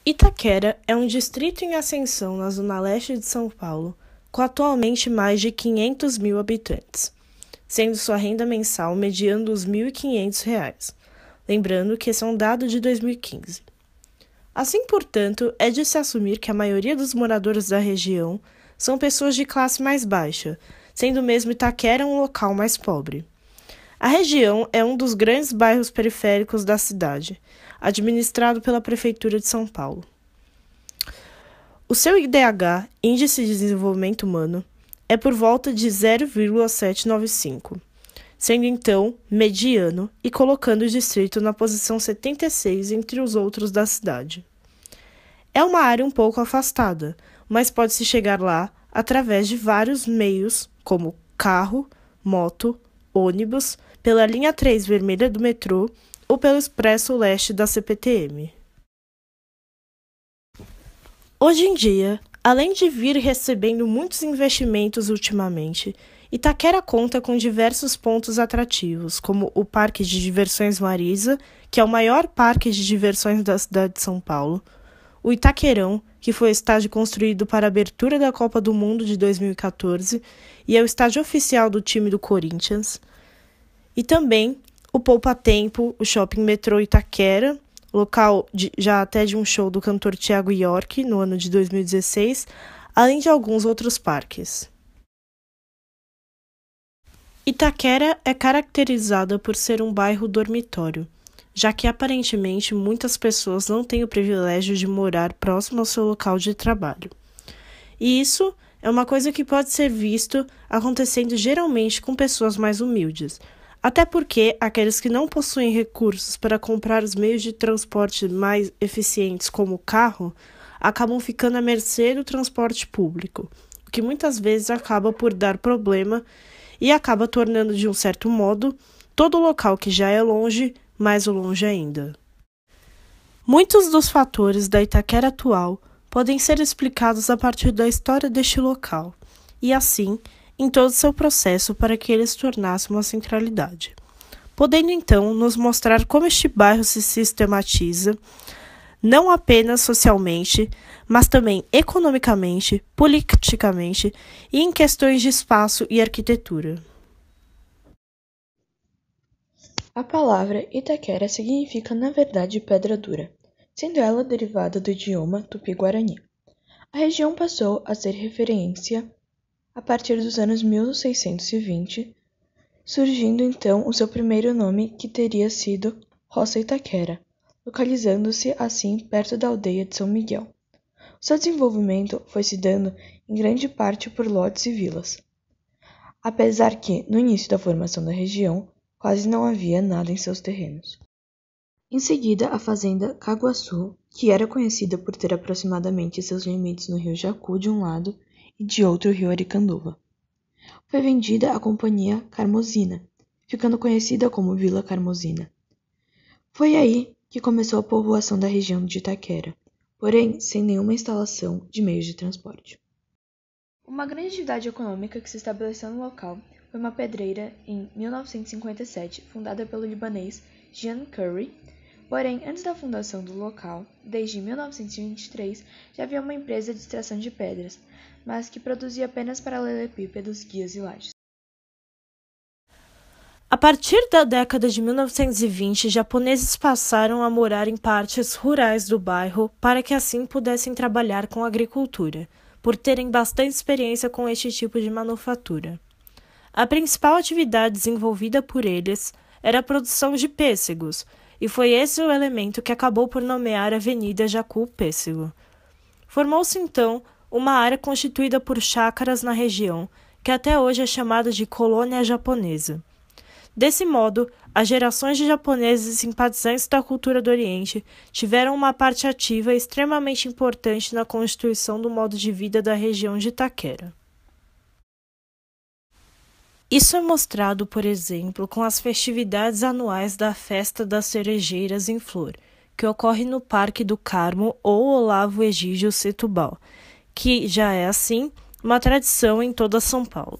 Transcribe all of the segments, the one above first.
Itaquera é um distrito em ascensão na zona leste de São Paulo, com atualmente mais de 500 mil habitantes, sendo sua renda mensal mediando os R$ 1.500, lembrando que esse é um dado de 2015. Assim, portanto, é de se assumir que a maioria dos moradores da região são pessoas de classe mais baixa, sendo mesmo Itaquera um local mais pobre. A região é um dos grandes bairros periféricos da cidade, administrado pela Prefeitura de São Paulo. O seu IDH, Índice de Desenvolvimento Humano, é por volta de 0,795, sendo então mediano e colocando o distrito na posição 76 entre os outros da cidade. É uma área um pouco afastada, mas pode-se chegar lá através de vários meios, como carro, moto, ônibus, pela linha 3 vermelha do metrô ou pelo expresso leste da CPTM. Hoje em dia, além de vir recebendo muitos investimentos ultimamente, Itaquera conta com diversos pontos atrativos, como o Parque de Diversões Marisa, que é o maior parque de diversões da cidade de São Paulo, o Itaquerão, que foi o estádio construído para a abertura da Copa do Mundo de 2014 e é o estádio oficial do time do Corinthians, e também o Poupa Tempo, o Shopping Metrô Itaquera, local já até de um show do cantor Thiago York no ano de 2016, além de alguns outros parques. Itaquera é caracterizada por ser um bairro dormitório, já que aparentemente muitas pessoas não têm o privilégio de morar próximo ao seu local de trabalho. E isso é uma coisa que pode ser visto acontecendo geralmente com pessoas mais humildes, até porque aqueles que não possuem recursos para comprar os meios de transporte mais eficientes como o carro, acabam ficando à mercê do transporte público, o que muitas vezes acaba por dar problema e acaba tornando, de um certo modo, todo local que já é longe, mais longe ainda. Muitos dos fatores da Itaquera atual podem ser explicados a partir da história deste local, e assim, em todo o seu processo para que ele se tornasse uma centralidade, podendo então nos mostrar como este bairro se sistematiza, não apenas socialmente, mas também economicamente, politicamente e em questões de espaço e arquitetura. A palavra Itaquera significa, na verdade, pedra dura, sendo ela derivada do idioma tupi-guarani. A região passou a ser referência a partir dos anos 1620, surgindo então o seu primeiro nome, que teria sido Roça Itaquera, localizando-se assim perto da aldeia de São Miguel. O seu desenvolvimento foi se dando em grande parte por lotes e vilas, apesar que, no início da formação da região, quase não havia nada em seus terrenos. Em seguida, a fazenda Caguaçu, que era conhecida por ter aproximadamente seus limites no rio Jacu de um lado e de outro o rio Aricanduva, foi vendida à Companhia Carmozina, ficando conhecida como Vila Carmozina. Foi aí que começou a povoação da região de Itaquera, porém sem nenhuma instalação de meios de transporte. Uma grande atividade econômica que se estabeleceu no local foi uma pedreira em 1957, fundada pelo libanês Jean Curry. Porém, antes da fundação do local, desde 1923, já havia uma empresa de extração de pedras, mas que produzia apenas paralelepípedos, guias e lajes. A partir da década de 1920, japoneses passaram a morar em partes rurais do bairro para que assim pudessem trabalhar com agricultura, por terem bastante experiência com este tipo de manufatura. A principal atividade desenvolvida por eles era a produção de pêssegos, e foi esse o elemento que acabou por nomear a Avenida Jacu-Pêssego. Formou-se então uma área constituída por chácaras na região, que até hoje é chamada de colônia japonesa. Desse modo, as gerações de japoneses simpatizantes da cultura do Oriente tiveram uma parte ativa e extremamente importante na constituição do modo de vida da região de Itaquera. Isso é mostrado, por exemplo, com as festividades anuais da Festa das Cerejeiras em Flor, que ocorre no Parque do Carmo ou Olavo Egídio Setúbal, que já é, assim, uma tradição em toda São Paulo.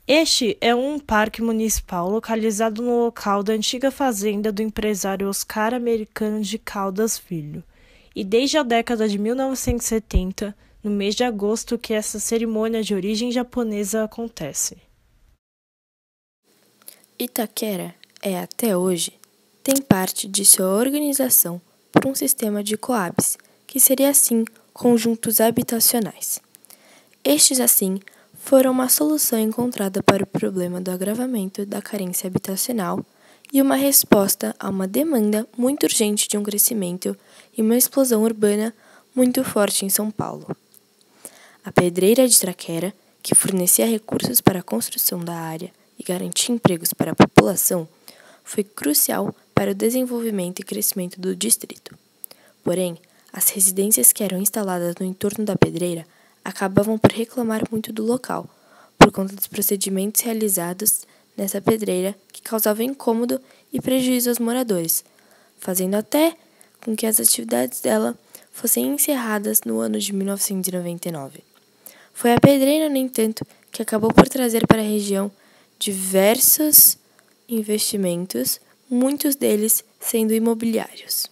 Este é um parque municipal localizado no local da antiga fazenda do empresário Oscar Americano de Caldas Filho, e desde a década de 1970, no mês de agosto, que essa cerimônia de origem japonesa acontece. Itaquera até hoje, tem parte de sua organização por um sistema de coabs, que seria assim conjuntos habitacionais. Estes, assim, foram uma solução encontrada para o problema do agravamento da carência habitacional e uma resposta a uma demanda muito urgente de um crescimento e uma explosão urbana muito forte em São Paulo. A Pedreira de Itaquera, que fornecia recursos para a construção da área e garantia empregos para a população, foi crucial para o desenvolvimento e crescimento do distrito. Porém, as residências que eram instaladas no entorno da pedreira acabavam por reclamar muito do local, por conta dos procedimentos realizados nessa pedreira que causavam incômodo e prejuízo aos moradores, fazendo até com que as atividades dela fossem encerradas no ano de 1999. Foi a pedreira, no entanto, que acabou por trazer para a região diversos investimentos, muitos deles sendo imobiliários.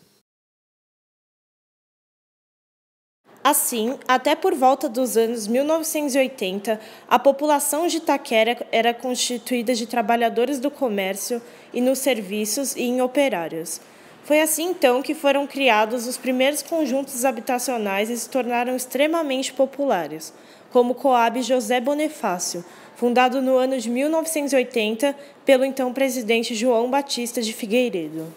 Assim, até por volta dos anos 1980, a população de Itaquera era constituída de trabalhadores do comércio e nos serviços e em operários. Foi assim, então, que foram criados os primeiros conjuntos habitacionais e se tornaram extremamente populares, como o Coab José Bonifácio, fundado no ano de 1980 pelo então presidente João Batista de Figueiredo.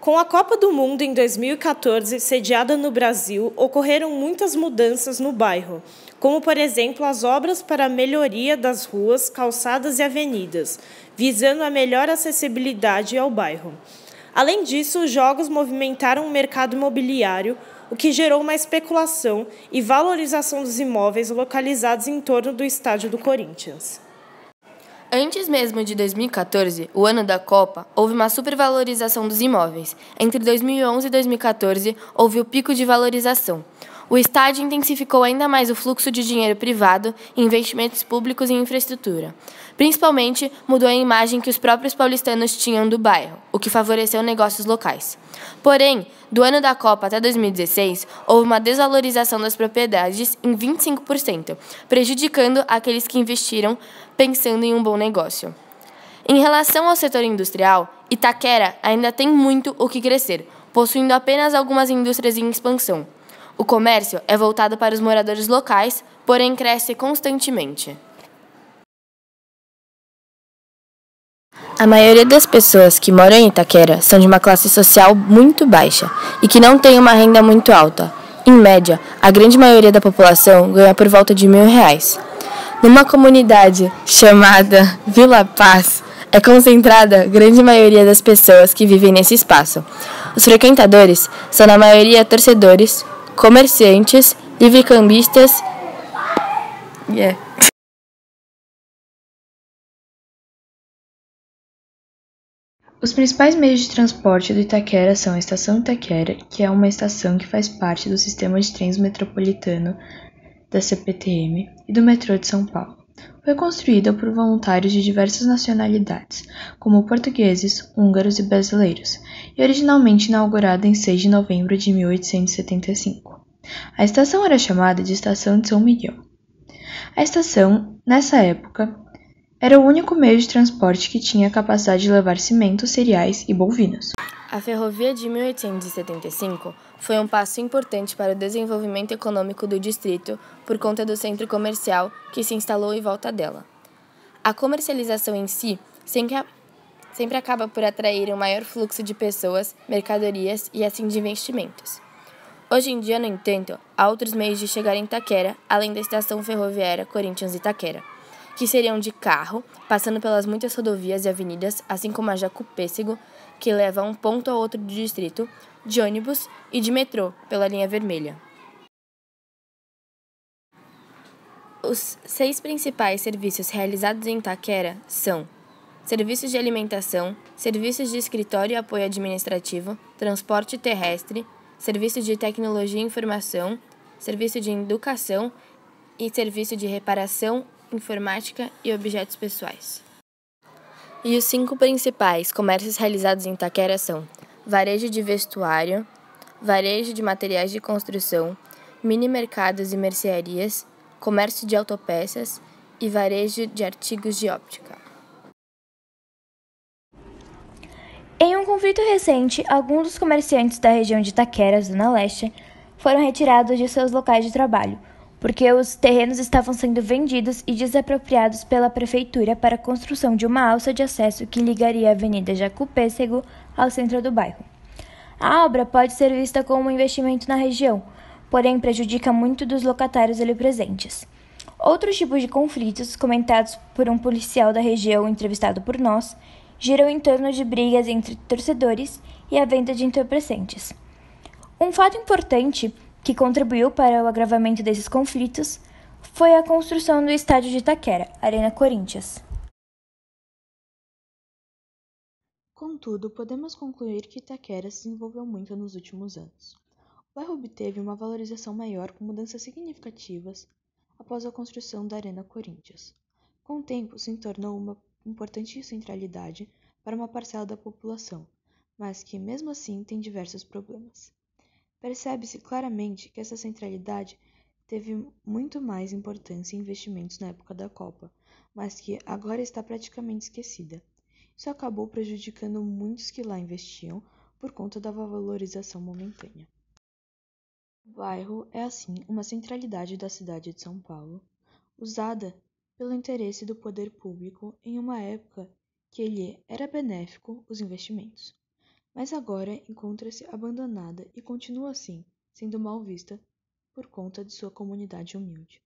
Com a Copa do Mundo em 2014, sediada no Brasil, ocorreram muitas mudanças no bairro, como, por exemplo, as obras para a melhoria das ruas, calçadas e avenidas, visando a melhor acessibilidade ao bairro. Além disso, os jogos movimentaram o mercado imobiliário, o que gerou uma especulação e valorização dos imóveis localizados em torno do estádio do Corinthians. Antes mesmo de 2014, o ano da Copa, houve uma supervalorização dos imóveis. Entre 2011 e 2014, houve o pico de valorização. O estádio intensificou ainda mais o fluxo de dinheiro privado e investimentos públicos em infraestrutura. Principalmente, mudou a imagem que os próprios paulistanos tinham do bairro, o que favoreceu negócios locais. Porém, do ano da Copa até 2016, houve uma desvalorização das propriedades em 25%, prejudicando aqueles que investiram pensando em um bom negócio. Em relação ao setor industrial, Itaquera ainda tem muito o que crescer, possuindo apenas algumas indústrias em expansão. O comércio é voltado para os moradores locais, porém cresce constantemente. A maioria das pessoas que moram em Itaquera são de uma classe social muito baixa e que não tem uma renda muito alta. Em média, a grande maioria da população ganha por volta de R$1.000. Numa comunidade chamada Vila Paz, é concentrada a grande maioria das pessoas que vivem nesse espaço. Os frequentadores são, na maioria, torcedores, comerciantes, livre-cambistas. Os principais meios de transporte do Itaquera são a Estação Itaquera, que é uma estação que faz parte do sistema de trens metropolitano da CPTM e do metrô de São Paulo. Foi construída por voluntários de diversas nacionalidades, como portugueses, húngaros e brasileiros, e originalmente inaugurada em 6 de novembro de 1875. A estação era chamada de Estação de São Miguel. A estação, nessa época, era o único meio de transporte que tinha a capacidade de levar cimentos, cereais e bovinos. A ferrovia de 1875 foi um passo importante para o desenvolvimento econômico do distrito por conta do centro comercial que se instalou em volta dela. A comercialização em si sempre acaba por atrair um maior fluxo de pessoas, mercadorias e assim de investimentos. Hoje em dia, no entanto, há outros meios de chegar em Itaquera, além da estação ferroviária Corinthians-Itaquera, que seriam de carro, passando pelas muitas rodovias e avenidas, assim como a Jacu-Pêssego, que leva a um ponto ao outro do distrito, de ônibus e de metrô, pela linha vermelha. Os 6 principais serviços realizados em Itaquera são serviços de alimentação, serviços de escritório e apoio administrativo, transporte terrestre, serviço de tecnologia e informação, serviço de educação e serviço de reparação, informática e objetos pessoais. E os 5 principais comércios realizados em Itaquera são varejo de vestuário, varejo de materiais de construção, mini-mercados e mercearias, comércio de autopeças e varejo de artigos de óptica. Em um conflito recente, alguns dos comerciantes da região de Itaquera, Zona Leste, foram retirados de seus locais de trabalho, porque os terrenos estavam sendo vendidos e desapropriados pela prefeitura para a construção de uma alça de acesso que ligaria a Avenida Jacú-Pêssego ao centro do bairro. A obra pode ser vista como um investimento na região, porém prejudica muito dos locatários ali presentes. Outros tipos de conflitos, comentados por um policial da região entrevistado por nós, giram em torno de brigas entre torcedores e a venda de entorpecentes. Um fato importante que contribuiu para o agravamento desses conflitos foi a construção do estádio de Itaquera, Arena Corinthians. Contudo, podemos concluir que Itaquera se desenvolveu muito nos últimos anos. O bairro obteve uma valorização maior com mudanças significativas após a construção da Arena Corinthians. Com o tempo, se tornou uma importante centralidade para uma parcela da população, mas que, mesmo assim, tem diversos problemas. Percebe-se claramente que essa centralidade teve muito mais importância em investimentos na época da Copa, mas que agora está praticamente esquecida. Isso acabou prejudicando muitos que lá investiam por conta da valorização momentânea. O bairro é, assim, uma centralidade da cidade de São Paulo, usada pelo interesse do poder público em uma época que ele era benéfico aos investimentos, mas agora encontra-se abandonada e continua assim, sendo mal vista por conta de sua comunidade humilde.